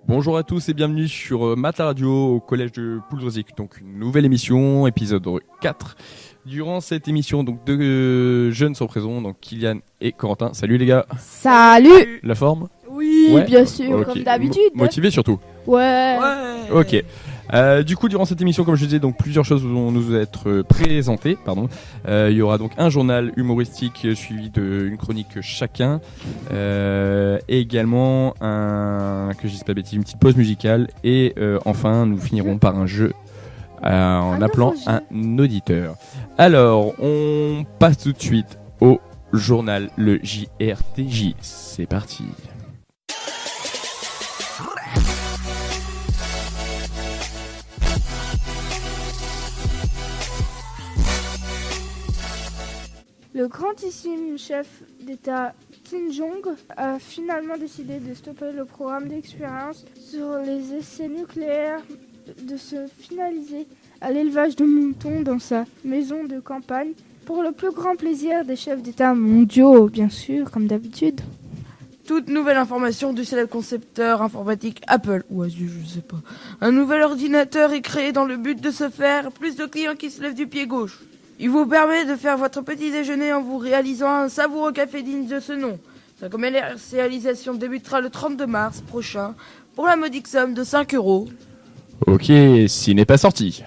Bonjour à tous et bienvenue sur Mata Radio au collège de Poudrezic. Donc une nouvelle émission, épisode 4. Durant cette émission, donc deux jeunes sont présents, donc Kylian et Corentin. Salut les gars. Salut. La forme ? Oui, ouais, bien sûr, okay. comme d'habitude. Motivé surtout. Ouais. Ok. Du coup, durant cette émission, comme je disais, donc plusieurs choses vont nous être présentées. Il y aura donc un journal humoristique suivi d'une chronique chacun, et également une petite pause musicale, et enfin, nous finirons par un jeu en appelant un auditeur. Alors, on passe tout de suite au journal, le JRTJ. C'est parti. Le grandissime chef d'État Kim Jong a finalement décidé de stopper le programme d'expérience sur les essais nucléaires de se finaliser à l'élevage de moutons dans sa maison de campagne pour le plus grand plaisir des chefs d'État mondiaux, bien sûr, comme d'habitude. Toute nouvelle information du célèbre concepteur informatique Apple, ou Asus, je sais pas. Un nouvel ordinateur est créé dans le but de se faire plus de clients qui se lèvent du pied gauche. Il vous permet de faire votre petit déjeuner en vous réalisant un savoureux café digne de ce nom. Sa commercialisation débutera le 32 mars prochain pour la modique somme de 5 €. Ok, s'il n'est pas sorti.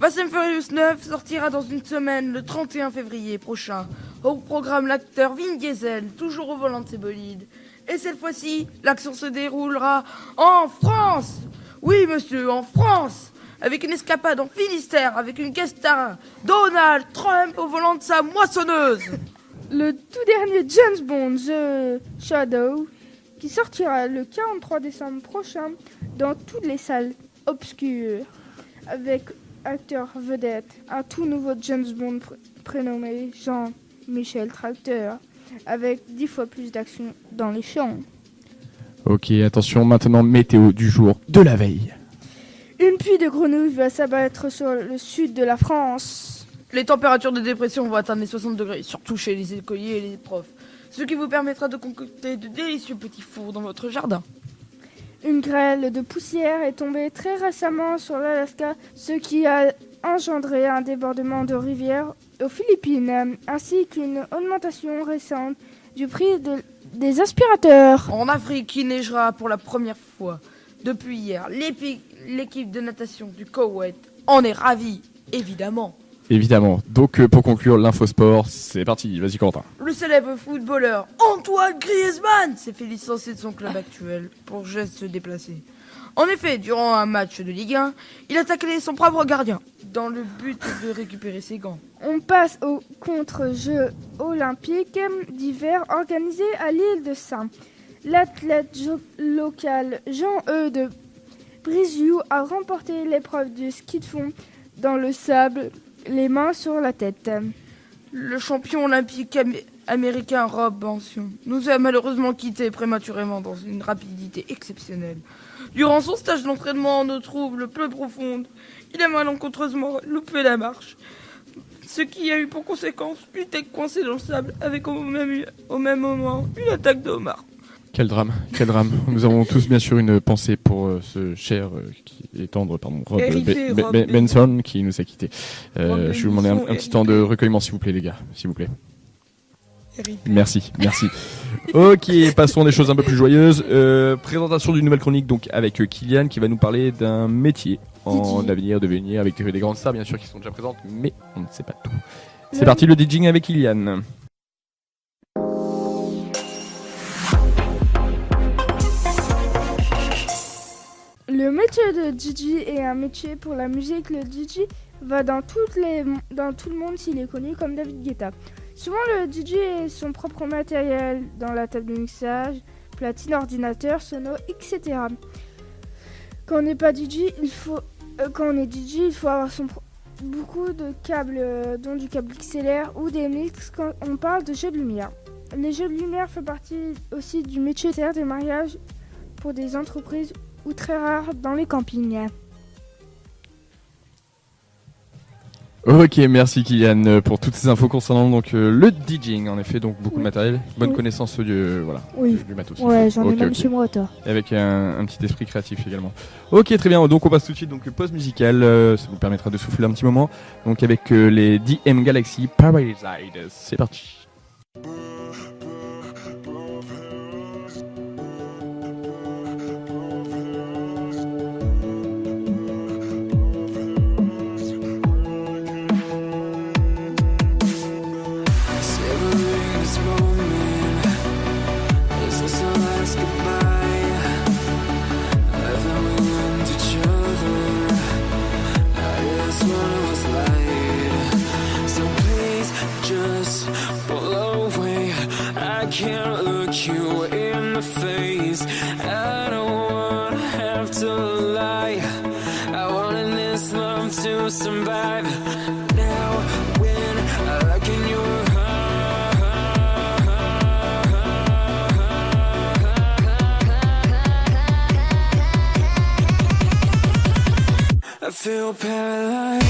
Fast and Furious 9 sortira dans une semaine, le 31 février prochain. Au programme l'acteur Vin Diesel, toujours au volant de ses bolides. Et cette fois-ci, l'action se déroulera en France. Oui monsieur, en France. Avec une escapade en Finistère, avec une guest star, Donald Trump au volant de sa moissonneuse. Le tout dernier James Bond, The Shadow, qui sortira le 43 décembre prochain dans toutes les salles obscures, avec acteur vedette, un tout nouveau James Bond prénommé Jean-Michel Tracteur, avec 10 fois plus d'action dans les champs. Ok, attention, maintenant météo du jour de la veille. Une pluie de grenouilles va s'abattre sur le sud de la France. Les températures de dépression vont atteindre les 60 degrés, surtout chez les écoliers et les profs. Ce qui vous permettra de concocter de délicieux petits fours dans votre jardin. Une grêle de poussière est tombée très récemment sur l'Alaska, ce qui a engendré un débordement de rivières aux Philippines, ainsi qu'une augmentation récente du prix des aspirateurs. En Afrique, il neigera pour la première fois depuis hier. L'équipe de natation du Koweït en est ravie, évidemment. Évidemment. Donc pour conclure l'infosport, c'est parti. Vas-y Corentin. Le célèbre footballeur Antoine Griezmann s'est fait licencier de son club actuel pour geste déplacé. En effet, durant un match de Ligue 1, il a taclé son propre gardien dans le but de récupérer ses gants. On passe aux contre-jeux olympiques d'hiver organisés à l'île de Saint. L'athlète local Jean-E de Briziou a remporté l'épreuve du ski de fond dans le sable, les mains sur la tête. Le champion olympique américain Rob Benson nous a malheureusement quittés prématurément dans une rapidité exceptionnelle. Durant son stage d'entraînement en eau trouble peu profonde, il a malencontreusement loupé la marche, ce qui a eu pour conséquence une tête coincée dans le sable avec au même moment une attaque de homard. Quel drame. Nous avons tous bien sûr une pensée pour ce cher Rob Benson qui nous a quittés. Je vais vous demander un petit temps de recueillement s'il vous plaît les gars, s'il vous plaît. Merci. Ok, passons à des choses un peu plus joyeuses. Présentation d'une nouvelle chronique donc avec Kylian qui va nous parler d'un métier en avenir, devenir avec des grandes stars bien sûr qui sont déjà présentes, mais on ne sait pas tout. C'est parti le DJing avec Kylian. Le métier de DJ est un métier pour la musique. Le DJ va dans tout le monde s'il est connu comme David Guetta. Souvent le DJ a son propre matériel dans la table de mixage, platine, ordinateur, sono, etc. Quand on n'est pas DJ, il faut avoir beaucoup de câbles, dont du câble XLR ou des mix quand on parle de jeux de lumière. Les jeux de lumière font partie aussi du métier des mariages pour des entreprises ou très rares dans les campings. Ok, merci Kylian pour toutes ces infos concernant donc le DJing. En effet, donc beaucoup de matériel, bonne connaissance du matos. Ouais, j'en ai même chez moi, toi. Avec un petit esprit créatif également. Ok, très bien. Donc on passe tout de suite donc pause musicale. Ça vous permettra de souffler un petit moment. Donc avec les DM Galaxy Parasite. C'est parti. Can't look you in the face. I don't wanna have to lie. I wanted this love to survive. Now when I look in your eyes, I feel paralyzed.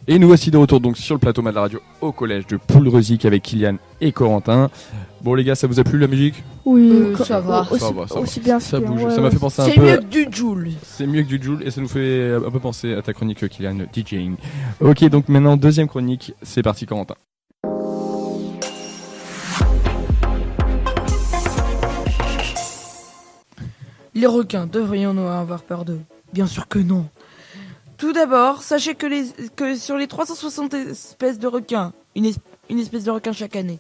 Et nous voici de retour donc sur le plateau de la radio au collège de Poulrezic avec Kylian et Corentin. Bon les gars, ça vous a plu la musique ? Oui, ça va. Aussi bien ça bien, bouge. ouais, Ça m'a fait penser un C'est peu. mieux que du Joule. C'est mieux que du Joule et ça nous fait un peu penser à ta chronique Kylian DJing. Ok, donc maintenant deuxième chronique, c'est parti Corentin. Les requins, devrions-nous avoir peur d'eux ? Bien sûr que non. Tout d'abord, sachez que sur les 360 espèces de requins, une espèce de requin chaque année,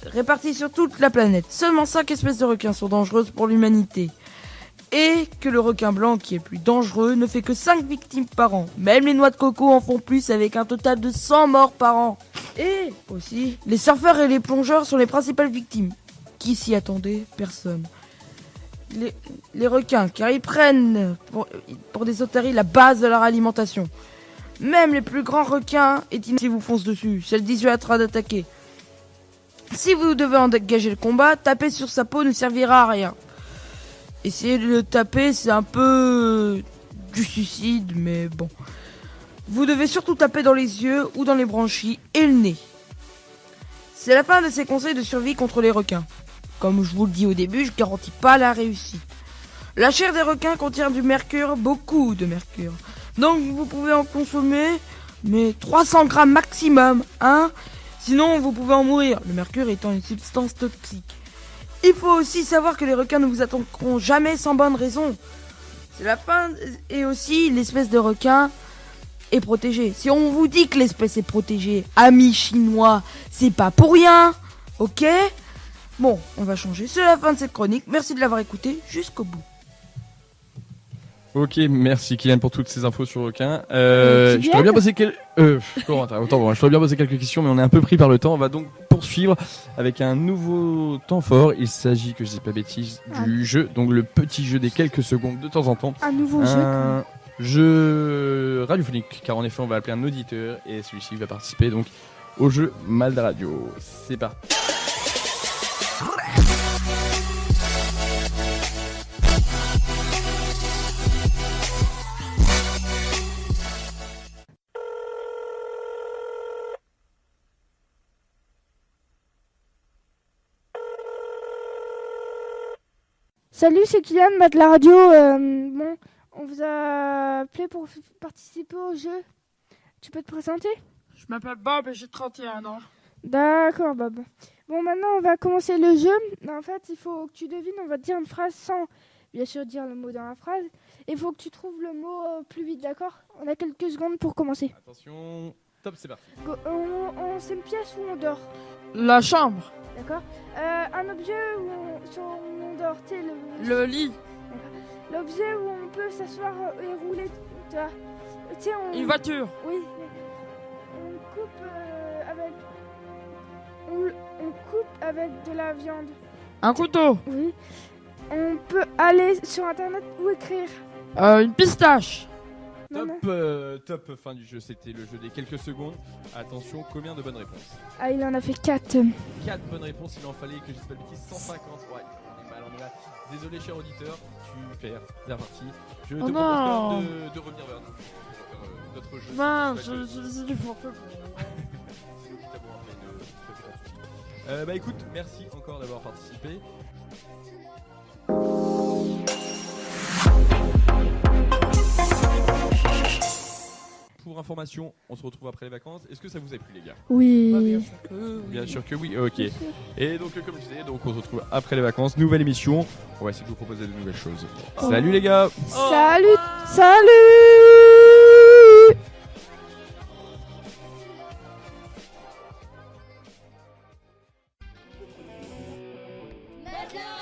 réparties sur toute la planète, seulement 5 espèces de requins sont dangereuses pour l'humanité. Et que le requin blanc, qui est le plus dangereux, ne fait que 5 victimes par an. Même les noix de coco en font plus, avec un total de 100 morts par an. Et aussi, les surfeurs et les plongeurs sont les principales victimes. qui s'y attendait? Personne. Les requins, car ils prennent pour des otaries la base de leur alimentation. Même les plus grands requins si vous foncent dessus, ça le dissuadera d'attaquer. Si vous devez engager le combat, taper sur sa peau ne servira à rien. Essayer de le taper, c'est un peu du suicide, mais bon. Vous devez surtout taper dans les yeux ou dans les branchies et le nez. C'est la fin de ces conseils de survie contre les requins. Comme je vous le dis au début, je garantis pas la réussite. La chair des requins contient du mercure, beaucoup de mercure. Donc vous pouvez en consommer, mais 300 grammes maximum, hein. Sinon vous pouvez en mourir, le mercure étant une substance toxique. Il faut aussi savoir que les requins ne vous attaqueront jamais sans bonne raison. C'est la fin, et aussi l'espèce de requin est protégée. Si on vous dit que l'espèce est protégée, amis chinois, c'est pas pour rien, ok? Bon, on va changer. C'est la fin de cette chronique. Merci de l'avoir écouté jusqu'au bout. Ok, merci Kylian pour toutes ces infos sur requin. Je t'aurais bien posé quelques questions, mais on est un peu pris par le temps. On va donc poursuivre avec un nouveau temps fort. Il s'agit, que je dis pas bêtise, du jeu, donc le petit jeu des quelques secondes de temps en temps. Un nouveau jeu radiophonique, car en effet on va appeler un auditeur et celui-ci va participer donc au jeu Mal de Radio. C'est parti. Salut, c'est Kylian, de la radio. Bon, on vous a appelé pour participer au jeu. Tu peux te présenter? Je m'appelle Bob et j'ai 31 ans. D'accord, Bob. Bon, maintenant, on va commencer le jeu. En fait, il faut que tu devines. On va te dire une phrase sans, bien sûr, dire le mot dans la phrase. Il faut que tu trouves le mot plus vite, d'accord? On a quelques secondes pour commencer. Attention, top, c'est parti. C'est une pièce où on dort, La chambre. d'accord? Un objet où on dort, tu sais, Le lit. l'objet où on peut s'asseoir et rouler, tu vois. Tu sais, Une voiture. Oui. On coupe avec... On coupe avec de la viande. Un couteau. Oui. On peut aller sur internet ou écrire. Une pistache. Non, non. Top, fin du jeu, c'était le jeu des quelques secondes. Attention, combien de bonnes réponses? Ah, il en a fait 4. 4 bonnes réponses, il en fallait que je dise pas de bêtises, 150. Ouais, on est mal, on est là. Désolé, cher auditeur, tu perds la partie. Je te propose quand même de revenir vers nous pour notre jeu. Mince, je du forfait. Bah écoute, merci encore d'avoir participé. Pour information, on se retrouve après les vacances. Est-ce que ça vous a plu, les gars? Oui. Bien sûr que oui, ok. Et donc comme je disais, donc on se retrouve après les vacances, nouvelle émission. On va essayer de vous proposer de nouvelles choses. Salut les gars. Salut. Salut. Maintenant